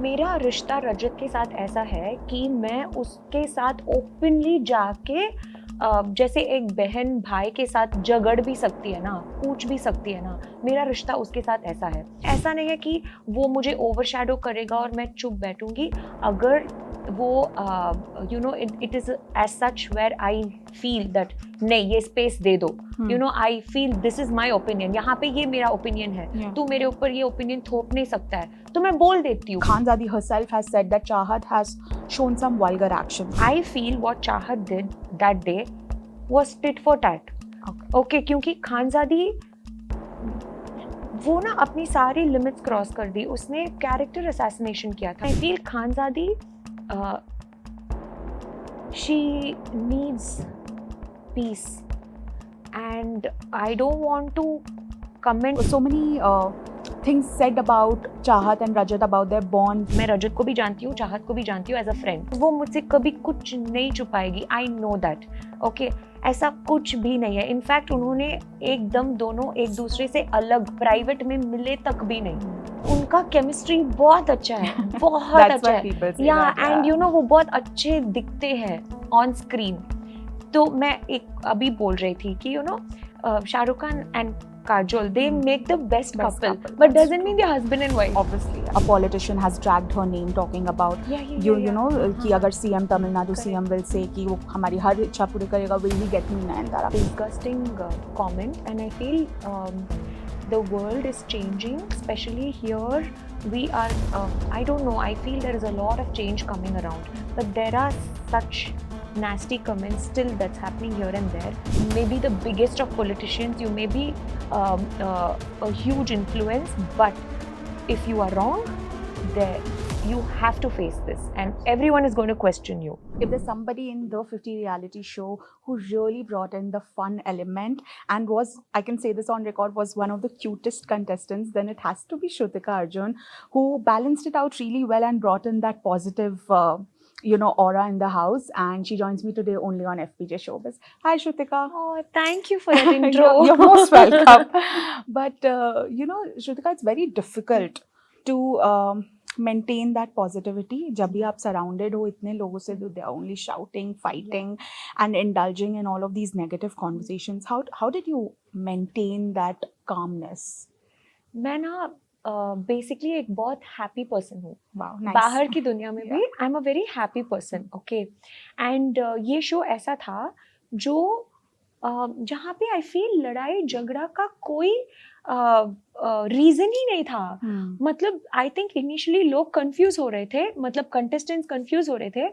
मेरा रिश्ता रजत के साथ ऐसा है कि मैं उसके साथ ओपनली जाके जैसे एक बहन भाई के साथ झगड़ भी सकती है ना, पूछ भी सकती है ना, मेरा रिश्ता उसके साथ ऐसा है। ऐसा नहीं है कि वो मुझे ओवरशैडो करेगा और मैं चुप बैठूंगी। अगर वो you know it is as such where I feel that नहीं ये स्पेस दे दो, you know I feel this is my opinion, यहाँ पे ये मेरा ओपिनियन है, तू मेरे ऊपर ये ओपिनियन थोप नहीं सकता है, तो मैं बोल देती हूँ। Khanzadi herself has said that Chahat has shown some vulgar actions. I feel what Chahat did that day was tit for tat. Okay, क्योंकि खानजादी वो ना अपनी सारी लिमिट्स क्रॉस कर दी, उसने कैरेक्टर असैसिनेशन किया था। I feel Khanzaadi she needs peace and I don't want to comment. So many things said about Chahat and Rajat about their bond. मैं रजत को भी जानती हूँ, चाहत को भी जानती हूँ एज अ फ्रेंड। वो मुझसे कभी कुछ नहीं छुपाएगी, आई नो दैट। ओके, ऐसा कुछ भी नहीं है। इनफैक्ट उन्होंने एकदम दोनों एक दूसरे से अलग प्राइवेट में मिले तक भी नहीं। उनका केमिस्ट्री बहुत अच्छा है, बहुत अच्छा है। या एंड यू नो वो बहुत अच्छे दिखते हैं ऑन स्क्रीन। तो मैं एक अभी बोल रही थी कि you know Shahrukh Khan and Kajol, they make the best couple, but doesn't mean they're husband and wife. Obviously, a politician has dragged her name talking about you know कि अगर CM Tamil Nadu CM will say कि वो हमारी हर इच्छा पूरी करेगा, will he get me Nayanthara? Disgusting comment, and I feel the world is changing, especially here. We are, I don't know, I feel there is a lot of change coming around, but there are such nasty comments still that's happening here and there. Maybe the biggest of politicians, you may be a huge influence, but if you are wrong, there you have to face this and everyone is going to question you. If there's somebody in the 50 reality show who really brought in the fun element and was, I can say this on record, was one of the cutest contestants, then it has to be Shrutika Arjun, who balanced it out really well and brought in that positive you know, aura in the house, and she joins me today only on FPJ Showbiz. Hi Shrutika. Oh, thank you for that intro. You're most welcome. But you know, Shrutika, it's very difficult to maintain that positivity जब भी आप surrounded हो इतने लोगों से, they are only shouting, fighting and indulging in all of these negative conversations. How did you maintain that calmness? मैं ना basically एक बहुत हैप्पी पर्सन हूँ। nice. बाहर की दुनिया में भी I am a very happy person. Okay, and ये शो ऐसा था जो जहाँ पे आई फील लड़ाई झगड़ा का कोई रीजन ही नहीं था। मतलब आई थिंक इनिशियली लोग कंफ्यूज हो रहे थे, मतलब कंटेस्टेंट्स कंफ्यूज हो रहे थे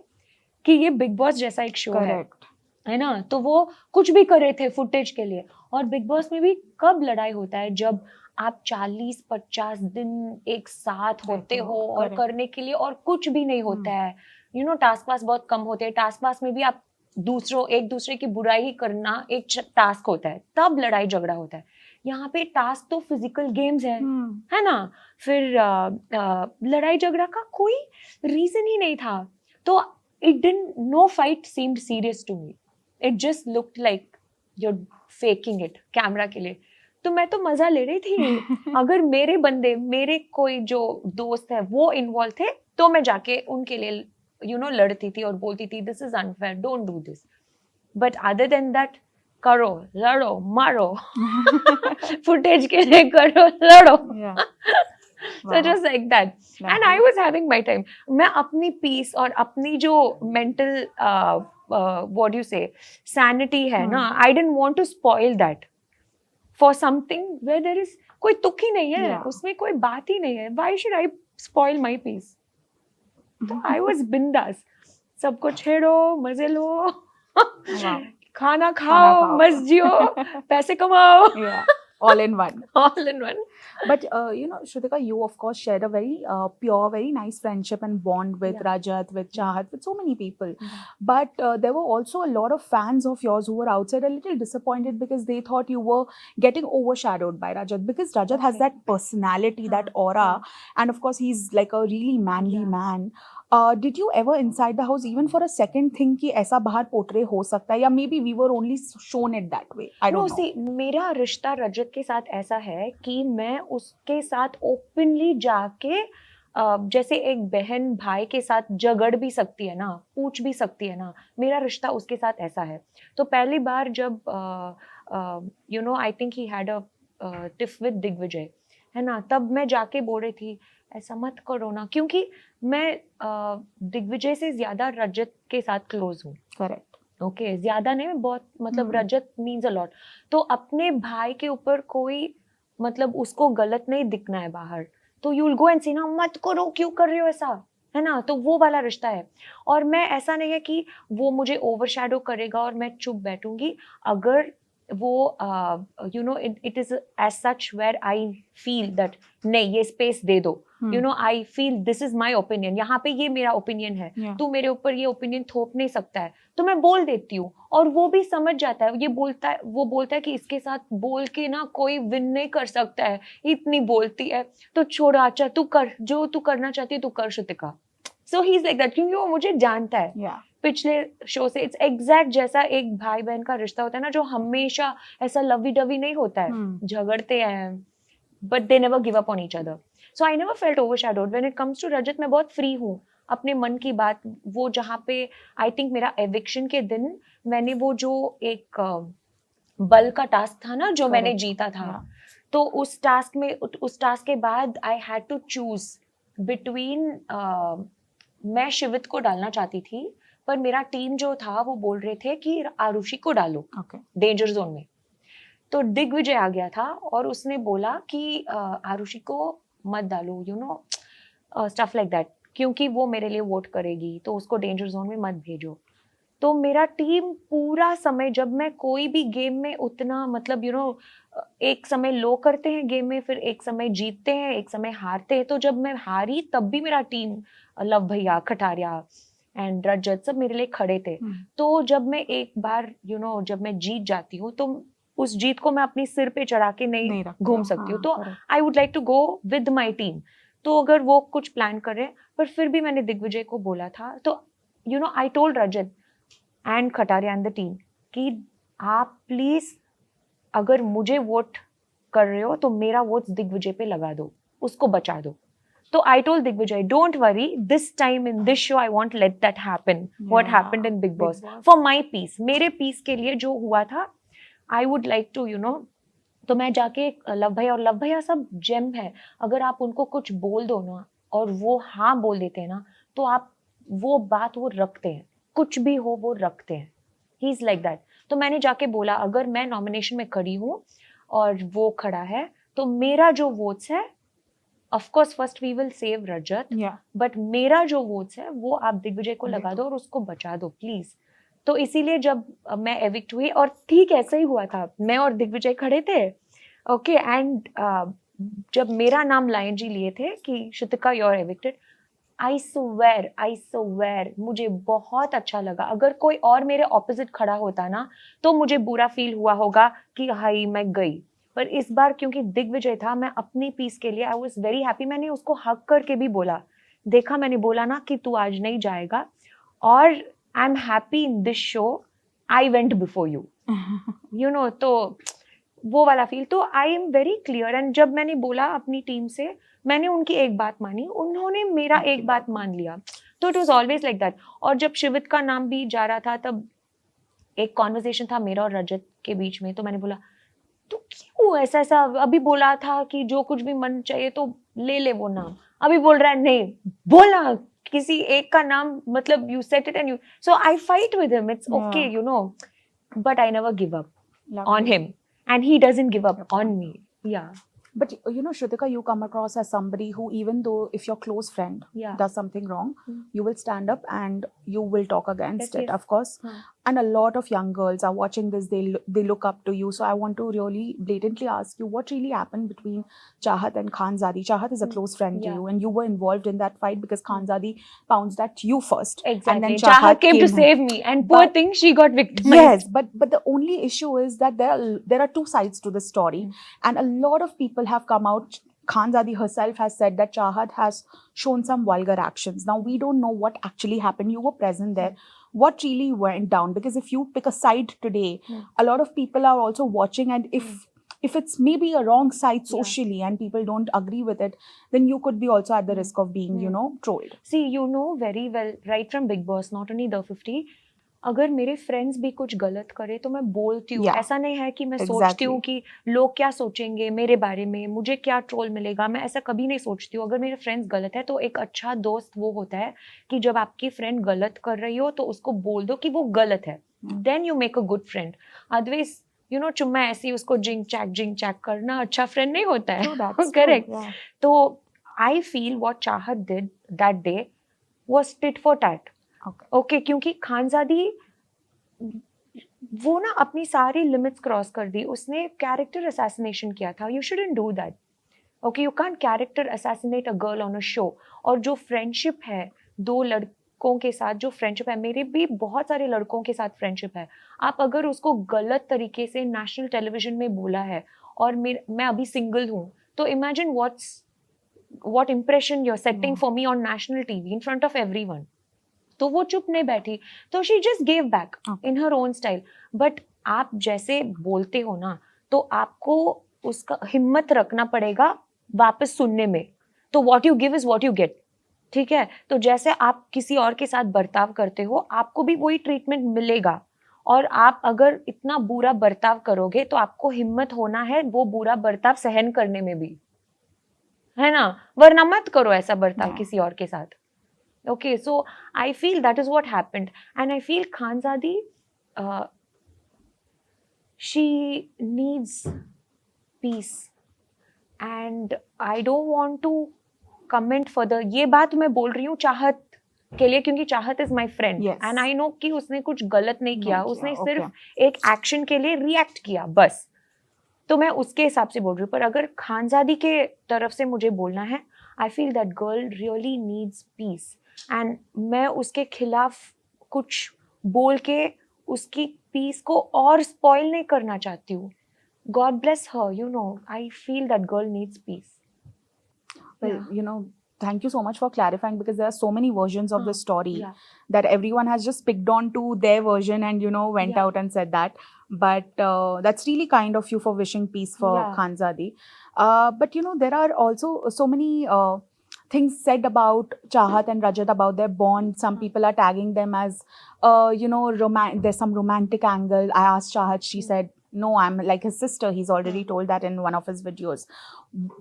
कि ये बिग बॉस जैसा एक शो है ना, तो वो कुछ भी कर रहे थे फुटेज के लिए। और बिग बॉस में भी कब लड़ाई होता है जब आप 40-50 दिन एक साथ होते हो और करने के लिए और कुछ भी नहीं होता है। यू नो टास्क पास बहुत कम होते हैं, टास्क पास में भी आप एक दूसरे की बुराई ही करना एक टास्क होता है, तब लड़ाई झगड़ा होता है। यहाँ पे टास्क तो फिजिकल गेम्स है ना, फिर लड़ाई झगड़ा का कोई रीजन ही नहीं था। तो it didn't, no fight seemed serious to me, it just looked like you are faking it camera के लिए। तो मैं तो मजा ले रही थी। अगर मेरे बंदे, मेरे कोई जो दोस्त है वो इन्वॉल्व थे, तो मैं जाके उनके लिए यू नो लड़ती थी और बोलती थी this is unfair, don't do this. But other than that, करो, लड़ो, मारो, फुटेज के लिए करो, लड़ो। So it was like that. And I was having my time. मैं अपनी पीस और अपनी जो mental what do you say sanity है ना, I didn't want to spoil that for something where there is कोई तुक ही नहीं है, उसमें कोई बात ही नहीं है। Why should I spoil my peace? तो I was बिंदास, सबको छेड़ो, मजे लो, खाना खाओ, मस्त जियो, पैसे कमाओ, all in one. All in one. But you know, Shrutika, you of course shared a very pure, very nice friendship and bond with Rajat, with Chahat, with so many people. But there were also a lot of fans of yours who were outside a little disappointed because they thought you were getting overshadowed by Rajat, because Rajat has that personality, that aura, and of course he's like a really manly man. Did you ever inside the house even for a second think कि ऐसा बाहर portray हो सकता है, या maybe we were only shown it that way? I don't know. See, मेरा रिश्ता रजत के साथ ऐसा है कि मैं उसके साथ ओपनली जाके जैसे एक बहन भाई के साथ झगड़ भी सकती है ना, पूछ भी सकती है ना, मेरा रिश्ता उसके साथ ऐसा है। तो पहली बार जब I think he had a tiff with Digvijay, है ना, तब मैं जाके बोल रही थी ऐसा मत करो ना, क्योंकि मैं दिग्विजय से ज्यादा रजत के साथ क्लोज हूँ। करेक्ट। ओके, ज्यादा नहीं, मैं बहुत, मतलब रजत मीन्स अ लॉट। तो अपने भाई के ऊपर कोई, मतलब उसको गलत नहीं दिखना है बाहर, तो यू विल गो एंड सी ना, मत करो, क्यों कर रहे हो ऐसा, है ना। तो वो वाला रिश्ता है। और मैं, ऐसा नहीं है कि वो मुझे ओवरशैडो करेगा और मैं चुप बैठूंगी। अगर वो it is as such where I feel that नहीं, ये स्पेस दे दो, I feel this is my opinion, यहाँ पे ये मेरा ओपिनियन है, तू मेरे ऊपर ये ओपिनियन थोप नहीं सकता है, तो मैं बोल देती हूँ। और वो भी समझ जाता है, वो बोलता है कि इसके साथ बोल के ना कोई विन नहीं कर सकता है, इतनी बोलती है, तो छोड़, अच्छा तू कर, जो तू करना चाहती है तू कर श्रुतिका। सो ही इज लाइक दैट, क्योंकि वो मुझे जानता है पिछले शो से। इट्स एग्जैक्ट जैसा एक भाई बहन का रिश्ता होता है ना, जो हमेशा ऐसा लवी डवी नहीं होता है, झगड़ते हैं but they never give up on each other. So I never felt overshadowed. When it comes to Rajat, मैं बहुत फ्री हूँ अपने मन की बात। वो जहाँ पे आई थिंक मेरा एविक्शन के दिन मैंने वो जो एक बल का टास्क था ना, जो मैंने जीता था, तो उस टास्क के बाद I had to choose between, मैं शिवित को डालना चाहती थी, पर मेरा टीम जो था वो बोल रहे थे कि आरुषि को डालो डेंजर जोन में। तो दिग्विजय आ गया था और उसने बोला कि आरुषि को मत डालो, स्टफ लाइक दैट, क्योंकि वो मेरे लिए वोट करेगी, तो उसको डेंजर जोन में मत भेजो। तो मेरा टीम पूरा समय, जब मैं कोई भी गेम में उतना, मतलब एक समय लो करते हैं गेम में, फिर एक समय जीतते हैं, एक समय हारते हैं, तो जब मैं हारी तब भी मेरा टीम, लव भैया, खटारिया एंड रजत, सब मेरे लिए खड़े थे। तो जब मैं एक बार जब मैं जीत जाती हूँ, तो उस जीत को मैं अपनी सिर पे चढ़ा के नहीं घूम सकती हूँ। तो I would like to go with my team. तो अगर वो कुछ प्लान कर रहे हैं, पर फिर भी मैंने दिग्विजय को बोला था, तो I told Rajat and Khataria and the team कि आप प्लीज, अगर मुझे वोट कर रहे हो तो मेरा वोट दिग्विजय पे लगा दो, उसको बचा दो। तो I told Digvijay, don't worry, this time in this show I won't let that happen what happened in Bigg Boss, for my peace, मेरे पीस के लिए जो हुआ था, आई वुड लाइक टू तो मैं जाके लव भैया सब जेम है, अगर आप उनको कुछ बोल दो ना और वो हाँ बोल देते हैं ना, तो आप वो बात वो रखते हैं, कुछ भी हो वो रखते हैं। He is like that. तो मैंने जाके बोला, अगर मैं नॉमिनेशन में खड़ी हूँ और वो खड़ा है, तो मेरा जो वोट्स है, of course first we will save Rajat, but मेरा जो वोट्स है वो आप दिग्विजय को लगा दो और उसको बचा दो प्लीज। तो इसीलिए जब मैं एविक्ट हुई, और ठीक ऐसा ही हुआ था, मैं और दिग्विजय खड़े थे, ओके, एंड जब मेरा नाम लायन जी लिए थे कि Shrutika you are evicted, I swear मुझे बहुत अच्छा लगा। अगर कोई और मेरे ऑपोजिट खड़ा होता ना, तो मुझे बुरा फील हुआ होगा कि हाई मैं गई, पर इस बार क्योंकि दिग्विजय था, मैं अपनी पीस के लिए आई वाज वेरी हैप्पी। मैंने उसको हक करके भी बोला, देखा, मैंने बोला ना कि तू आज नहीं जाएगा, और I am happy in this show, I went before you, तो वो वाला फील। तो I am very clear. And जब मैंने बोला अपनी टीम से, मैंने उनकी एक बात मानी, उन्होंने मेरा एक बात मान लिया। तो it was always like that. और जब शिवित का नाम भी जा रहा था, तब एक कॉन्वर्सेशन था मेरा और रजत के बीच में, तो मैंने बोला, तो क्यों ऐसा अभी बोला था कि जो कुछ भी मन चाहिए तो ले वो नाम, अभी बोल रहा है नहीं, बोला किसी एक का नाम, मतलब you set it and you, so I fight with him, it's okay, but I never give up on him and he doesn't give up on me. Yeah. But Shrutika, you come across as somebody who, even though if your close friend does something wrong, you will stand up and you will talk against it, of course. And a lot of young girls are watching this, they look up to you. So I want to really blatantly ask you, what really happened between Chahat and Khanzadi? Chahat is a close friend to you, and you were involved in that fight because Khanzadi pounced at you first. Exactly. And then Chahat came to save me, and poor thing, she got victimized. Yes, but the only issue is that there are two sides to the story, and a lot of people have come out. Khanzadi herself has said that Chahat has shown some vulgar actions. Now, we don't know what actually happened. You were present there. What really went down? Because if you pick a side today, a lot of people are also watching, and if if it's maybe a wrong side Yeah. socially and people don't agree with it, then you could be also at the risk of being, you Hmm. know, trolled. See, you know very well, right from Big Boss, not only The 50, अगर मेरे friends भी कुछ गलत करे तो मैं बोलती हूँ. Yeah. ऐसा नहीं है कि मैं Exactly. सोचती हूँ कि लोग क्या सोचेंगे मेरे बारे में, मुझे क्या ट्रोल मिलेगा. मैं ऐसा कभी नहीं सोचती हूँ. अगर मेरे फ्रेंड्स गलत है तो एक अच्छा दोस्त वो होता है कि जब आपकी फ्रेंड गलत कर रही हो तो उसको बोल दो कि वो गलत है. Then you make a good friend. Otherwise you know चुम्मा ऐसे ही उसको जिंग चैक करना अच्छा फ्रेंड नहीं होता है. True, that's Correct. true. Yeah. तो आई फील व्हाट चाहत did that day was tit for tat. Okay. Okay, क्योंकि खानजादी वो ना अपनी सारी लिमिट्स क्रॉस कर दी. उसने कैरेक्टर असैसिनेशन किया था. You shouldn't do that. Okay, you can't character assassinate a girl on a show. और जो फ्रेंडशिप है दो लड़कों के साथ, जो फ्रेंडशिप है, मेरे भी बहुत सारे लड़कों के साथ फ्रेंडशिप है. आप अगर उसको गलत तरीके से नेशनल टेलीविजन में बोला है और मैं अभी सिंगल हूँ, तो imagine what impression you're setting Yeah. for me on national TV in front of everyone. तो वो चुप नहीं बैठी. तो she just gave back Okay. in her own style. But आप जैसे बोलते हो ना, तो आपको उसका हिम्मत रखना पड़ेगा वापस सुनने में. तो what you give is what you get. ठीक है. तो जैसे आप किसी और के साथ बर्ताव करते हो, आपको भी वही ट्रीटमेंट मिलेगा. और आप अगर इतना बुरा बर्ताव करोगे तो आपको हिम्मत होना है वो बुरा बर्ताव सहन करने में भी, है ना. वरना मत करो ऐसा बर्ताव Yeah. किसी और के साथ. Okay, so I feel that is what happened, and I feel Khanzadi, she needs peace, and I don't want to comment further. ये बात मैं बोल रही हूँ चाहत के लिए, क्योंकि चाहत is my friend, Yes. and I know कि उसने कुछ गलत नहीं किया. नहीं उसने किया, सिर्फ okay. एक एक्शन के लिए रिएक्ट किया बस. तो मैं उसके हिसाब से बोल रही हूँ. पर अगर खानजादी के तरफ से मुझे बोलना है, I feel that girl really needs peace, and मैं उसके खिलाफ कुछ बोल के उसकी पीस को और स्पॉइल नहीं करना चाहती हूँ. God bless her, you know. I feel that girl needs peace. Well, you know, thank you so much for clarifying, because there are so many versions of the story Yeah. that everyone has just picked on to their version and, you know, went Yeah. out and said that. But that's really kind of you for wishing peace for Yeah. Khanzadi. But, you know, there are also so many things said about Chahat and Rajat about their bond. Some people are tagging them as, you know, there's some romantic angle. I asked Chahat, she said, no, I'm like his sister. He's already told that in one of his videos.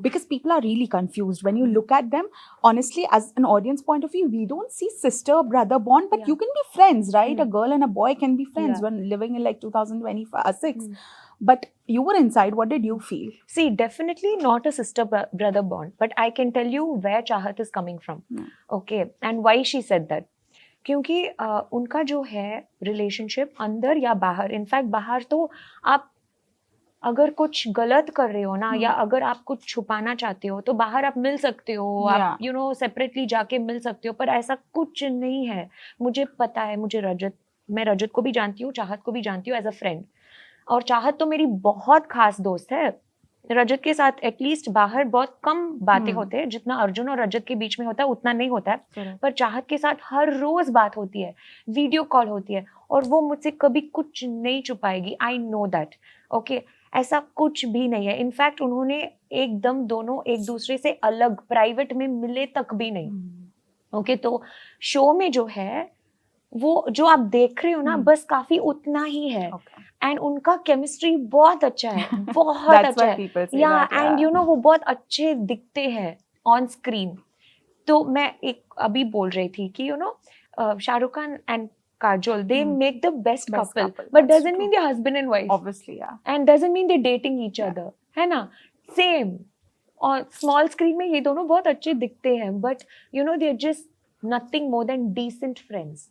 Because people are really confused. When you look at them, honestly, as an audience point of view, we don't see sister-brother bond, but Yeah. you can be friends, right? A girl and a boy can be friends Yeah. when living in like 2026. But you were inside. What did you feel? See, definitely not a sister-brother bond, but I can tell you where Chahat is coming from. Okay, and why she said that. क्योंकि उनका जो है relationship अंदर या बाहर, in fact बाहर तो आप अगर कुछ गलत कर रहे हो ना, या अगर आप कुछ छुपाना चाहते हो तो बाहर आप मिल सकते हो. आप यू नो सेपरेटली जाके मिल सकते हो. पर ऐसा कुछ नहीं है. मुझे पता है, मैं रजत को भी जानती हूँ, चाहत को भी जानती हूँ एज अ फ्रेंड. और चाहत तो मेरी बहुत खास दोस्त है. रजत के साथ एटलीस्ट बाहर बहुत कम बातें होते हैं. जितना अर्जुन और रजत के बीच में होता है उतना नहीं होता है. पर चाहत के साथ हर रोज बात होती है, वीडियो कॉल होती है, और वो मुझसे कभी कुछ नहीं छुपाएगी. I know that. ओके, ऐसा कुछ भी नहीं है. इनफैक्ट उन्होंने एकदम दोनों एक दूसरे से अलग प्राइवेट में मिले तक भी नहीं. ओके, तो शो में जो है वो जो आप देख रहे हो ना, बस काफी उतना ही है. एंड उनका केमिस्ट्री बहुत अच्छा है, बहुत अच्छा है. या एंड यू नो वो बहुत अच्छे दिखते हैं ऑन स्क्रीन. तो मैं एक अभी बोल रही थी कि you know Shahrukh Khan and Kajol, they make the best couple, but doesn't mean they're husband and wife. Obviously, yeah. And doesn't mean they're dating each other, है ना? Same. और small screen में ये दोनों बहुत अच्छे दिखते हैं, but you know they're just nothing more than decent friends.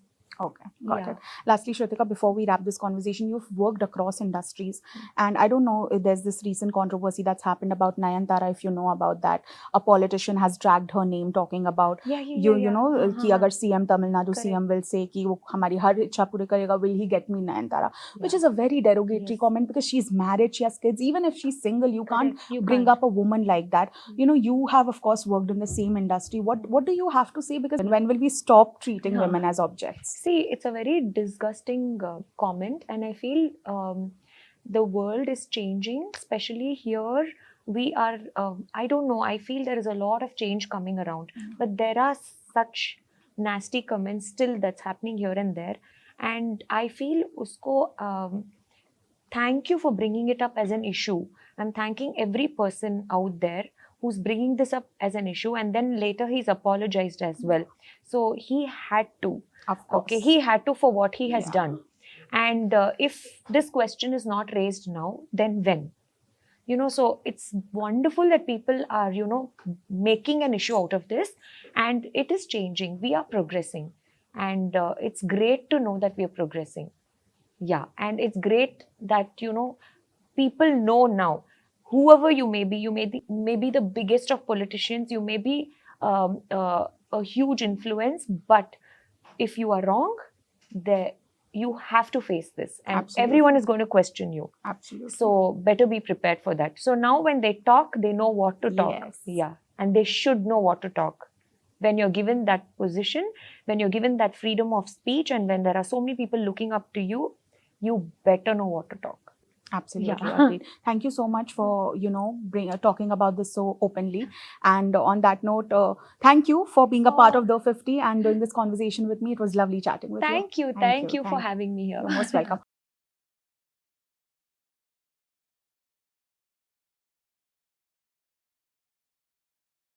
Okay, got it. Lastly, Shrutika, before we wrap this conversation, you've worked across industries, and I don't know if there's this recent controversy that's happened about Nayanthara, if you know about that. A politician has dragged her name, talking about you know कि अगर CM Tamil Nadu CM will say कि वो हमारी हर इच्छा पूरी करेगा, will he get me Nayanthara? Which is a very derogatory comment, because she's married, she has kids. Even if she's single, you can't bring up a woman like that. You know, you have of course worked in the same industry. What do you have to say? Because when will we stop treating women as objects? See, it's a very disgusting comment, and I feel the world is changing, especially here. We are, I don't know, I feel there is a lot of change coming around, but there are such nasty comments still that's happening here and there. And I feel usko, thank you for bringing it up as an issue. I'm thanking every person out there who's bringing this up as an issue, and then later he's apologized as well. So he had to. Of course. Okay, he had to for what he has Yeah. done. And if this question is not raised now, then when? You know, so it's wonderful that people are, you know, making an issue out of this, and it is changing. We are progressing, and it's great to know that we are progressing. Yeah, and it's great that, you know, people know now. Whoever you may be the biggest of politicians, you may be a huge influence, but if you are wrong, there you have to face this, and Absolutely. everyone is going to question you. Absolutely. So better be prepared for that. So now when they talk, they know what to talk. Yes. Yeah, and they should know what to talk. When you're given that position, when you're given that freedom of speech, and when there are so many people looking up to you, you better know what to talk. Absolutely, Yeah. agreed. Thank you so much for talking about this so openly. And on that note, thank you for being a part Oh. of the 50 and doing this conversation with me. It was lovely chatting with you. Thank you for having me here. You're most welcome.